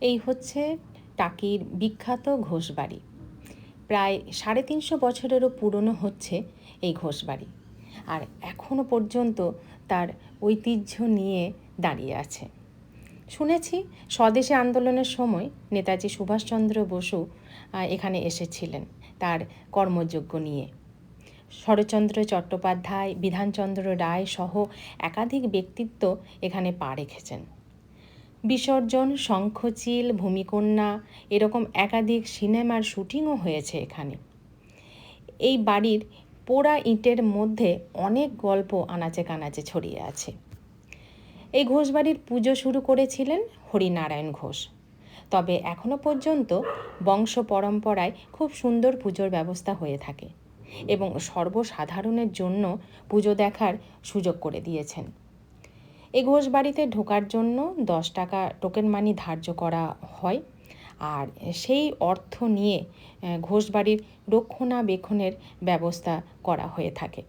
এই হচ্ছে টাকির বিখ্যাত ঘোষবাড়ি। প্রায় 350 বছরেরও পুরনো হচ্ছে এই ঘোষবাড়ি, আর এখনও পর্যন্ত তার ঐতিহ্য নিয়ে দাঁড়িয়ে আছে। শুনেছি স্বদেশী আন্দোলনের সময় নেতাজি সুভাষচন্দ্র বসু এখানে এসেছিলেন তার কর্মযজ্ঞ নিয়ে। শরৎচন্দ্র চট্টোপাধ্যায়, বিধানচন্দ্র রায় সহ একাধিক ব্যক্তিত্ব এখানে পা রেখেছেন। বিসর্জন, শঙ্খচিল, ভূমিকন্যা এরকম একাধিক সিনেমার শুটিংও হয়েছে এখানে। এই বাড়ির পোড়া ইটের মধ্যে অনেক গল্প আনাচে কানাচে ছড়িয়ে আছে। এই ঘোষবাড়ির পুজো শুরু করেছিলেন হরিনারায়ণ ঘোষ, তবে এখনও পর্যন্ত বংশ পরম্পরায় খুব সুন্দর পুজোর ব্যবস্থা হয়ে থাকে এবং সর্বসাধারণের জন্য পুজো দেখার সুযোগ করে দিয়েছেন। এই ঘোষবাড়িতে ঢোকার জন্য 10 টাকা টোকেন মানি ধার্য করা হয়, আর সেই অর্থ নিয়ে ঘোষবাড়ির রক্ষণাবেক্ষণের ব্যবস্থা করা হয়ে থাকে।